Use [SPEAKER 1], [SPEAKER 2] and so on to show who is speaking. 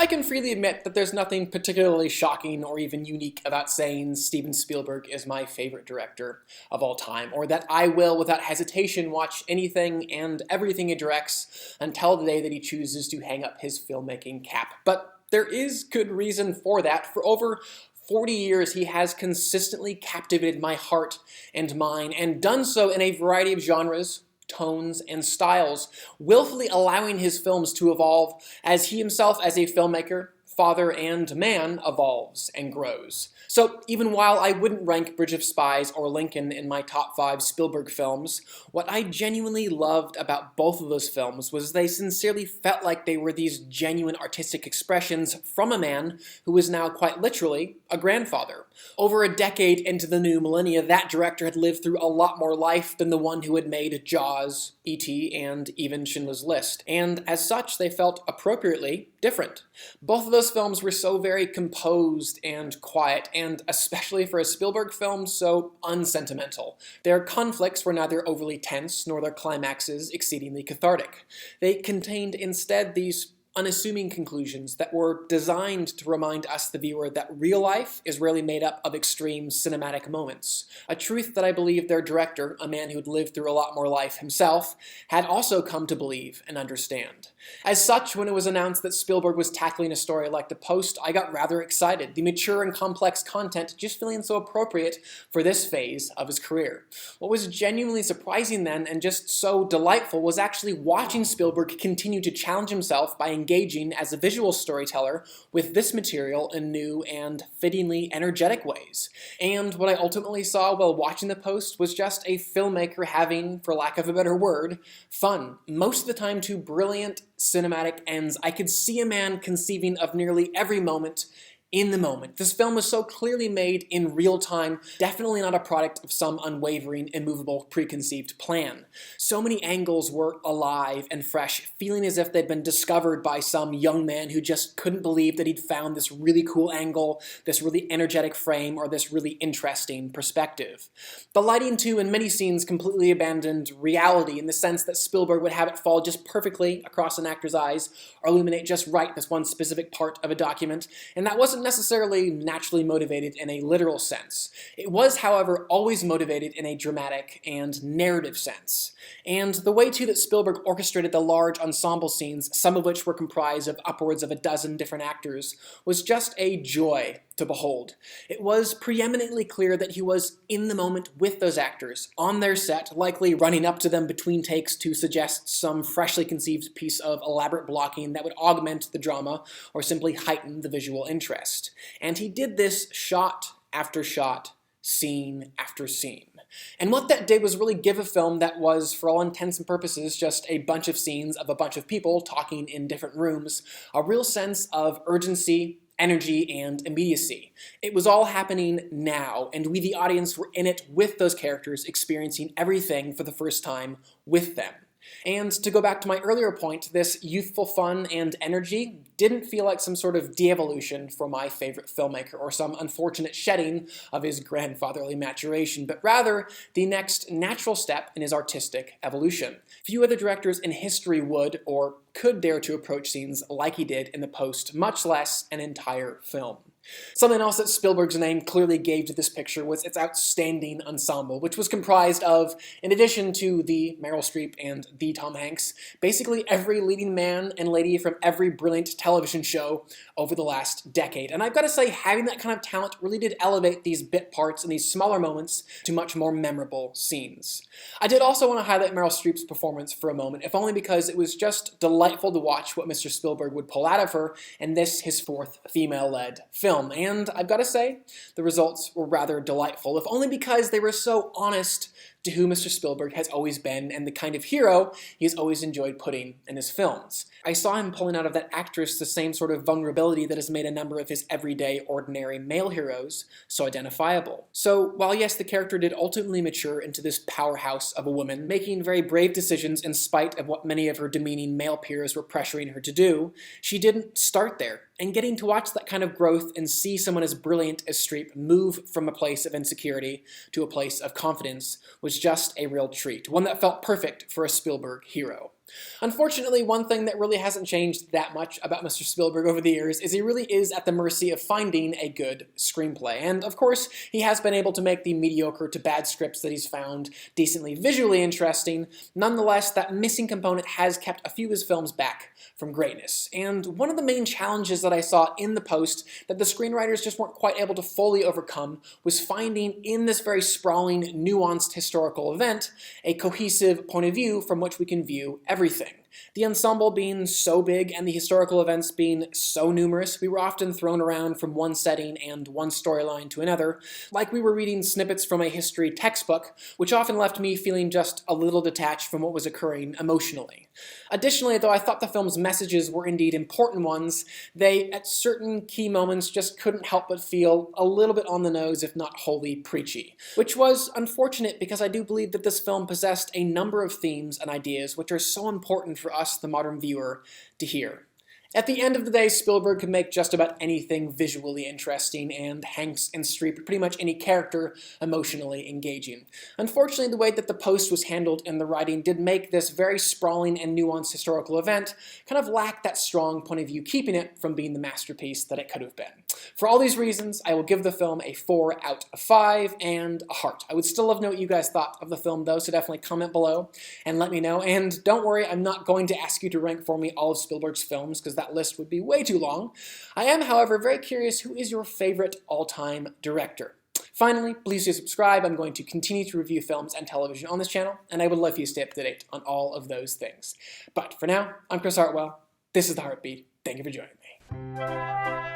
[SPEAKER 1] I can freely admit that there's nothing particularly shocking or even unique about saying Steven Spielberg is my favorite director of all time, or that I will, without hesitation, watch anything and everything he directs until the day that he chooses to hang up his filmmaking cap. But there is good reason for that. For over 40 years, he has consistently captivated my heart and mind, and done so in a variety of genres, tones, and styles, willfully allowing his films to evolve as he himself, as a filmmaker, father, and man, evolves and grows. So even while I wouldn't rank Bridge of Spies or Lincoln in my top 5 Spielberg films, what I genuinely loved about both of those films was they sincerely felt like they were these genuine artistic expressions from a man who is now quite literally a grandfather. Over a decade into the new millennia, that director had lived through a lot more life than the one who had made Jaws, E.T., and even Schindler's List, and as such they felt appropriately different. Both of those films were so very composed and quiet, and especially for a Spielberg film, so unsentimental. Their conflicts were neither overly tense nor their climaxes exceedingly cathartic. They contained instead these unassuming conclusions that were designed to remind us, the viewer, that real life is rarely made up of extreme cinematic moments. A truth that I believe their director, a man who had lived through a lot more life himself, had also come to believe and understand. As such, when it was announced that Spielberg was tackling a story like The Post, I got rather excited, the mature and complex content just feeling so appropriate for this phase of his career. What was genuinely surprising then, and just so delightful, was actually watching Spielberg continue to challenge himself by engaging as a visual storyteller with this material in new and fittingly energetic ways. And what I ultimately saw while watching The Post was just a filmmaker having, for lack of a better word, fun. Most of the time to brilliant cinematic ends. I could see a man conceiving of nearly every moment in the moment. This film was so clearly made in real time, definitely not a product of some unwavering, immovable, preconceived plan. So many angles were alive and fresh, feeling as if they'd been discovered by some young man who just couldn't believe that he'd found this really cool angle, this really energetic frame, or this really interesting perspective. The lighting, too, in many scenes completely abandoned reality in the sense that Spielberg would have it fall just perfectly across an actor's eyes, or illuminate just right this one specific part of a document, and that wasn't necessarily naturally motivated in a literal sense. It was, however, always motivated in a dramatic and narrative sense. And the way, too, that Spielberg orchestrated the large ensemble scenes, some of which were comprised of upwards of a dozen different actors, was just a joy to behold. It was preeminently clear that he was in the moment with those actors, on their set, likely running up to them between takes to suggest some freshly conceived piece of elaborate blocking that would augment the drama or simply heighten the visual interest. And he did this shot after shot, scene after scene. And what that did was really give a film that was, for all intents and purposes, just a bunch of scenes of a bunch of people talking in different rooms, a real sense of urgency, energy, and immediacy. It was all happening now, and we, the audience, were in it with those characters, experiencing everything for the first time with them. And to go back to my earlier point, this youthful fun and energy didn't feel like some sort of de-evolution for my favorite filmmaker or some unfortunate shedding of his grandfatherly maturation, but rather the next natural step in his artistic evolution. Few other directors in history would or could dare to approach scenes like he did in The Post, much less an entire film. Something else that Spielberg's name clearly gave to this picture was its outstanding ensemble, which was comprised of, in addition to the Meryl Streep and the Tom Hanks, basically every leading man and lady from every brilliant television show over the last decade. And I've got to say, having that kind of talent really did elevate these bit parts and these smaller moments to much more memorable scenes. I did also want to highlight Meryl Streep's performance for a moment, if only because it was just delightful to watch what Mr. Spielberg would pull out of her in this, his 4th female-led film. And I've got to say, the results were rather delightful, if only because they were so honest to who Mr. Spielberg has always been and the kind of hero he has always enjoyed putting in his films. I saw him pulling out of that actress the same sort of vulnerability that has made a number of his everyday, ordinary male heroes so identifiable. So while yes, the character did ultimately mature into this powerhouse of a woman, making very brave decisions in spite of what many of her demeaning male peers were pressuring her to do, she didn't start there. And getting to watch that kind of growth and see someone as brilliant as Streep move from a place of insecurity to a place of confidence was just a real treat, one that felt perfect for a Spielberg hero. Unfortunately, one thing that really hasn't changed that much about Mr. Spielberg over the years is he really is at the mercy of finding a good screenplay. And of course, he has been able to make the mediocre to bad scripts that he's found decently visually interesting. Nonetheless, that missing component has kept a few of his films back from greatness. And one of the main challenges that I saw in the post that the screenwriters just weren't quite able to fully overcome was finding in this very sprawling, nuanced historical event a cohesive point of view from which we can view everything. The ensemble being so big and the historical events being so numerous, we were often thrown around from one setting and one storyline to another, like we were reading snippets from a history textbook, which often left me feeling just a little detached from what was occurring emotionally. Additionally, though I thought the film's messages were indeed important ones, they, at certain key moments, just couldn't help but feel a little bit on the nose, if not wholly preachy. Which was unfortunate because I do believe that this film possessed a number of themes and ideas which are so important for us, the modern viewer, to hear. At the end of the day, Spielberg could make just about anything visually interesting, and Hanks and Streep pretty much any character emotionally engaging. Unfortunately, the way that the post was handled in the writing did make this very sprawling and nuanced historical event kind of lack that strong point of view, keeping it from being the masterpiece that it could have been. For all these reasons, I will give the film a 4 out of 5 and a heart. I would still love to know what you guys thought of the film though, so definitely comment below and let me know. And don't worry, I'm not going to ask you to rank for me all of Spielberg's films, because that list would be way too long. I am, however, very curious who is your favorite all-time director. Finally, please do subscribe. I'm going to continue to review films and television on this channel, and I would love for you to stay up to date on all of those things. But for now, I'm Chris Hartwell. This is The Heartbeat. Thank you for joining me.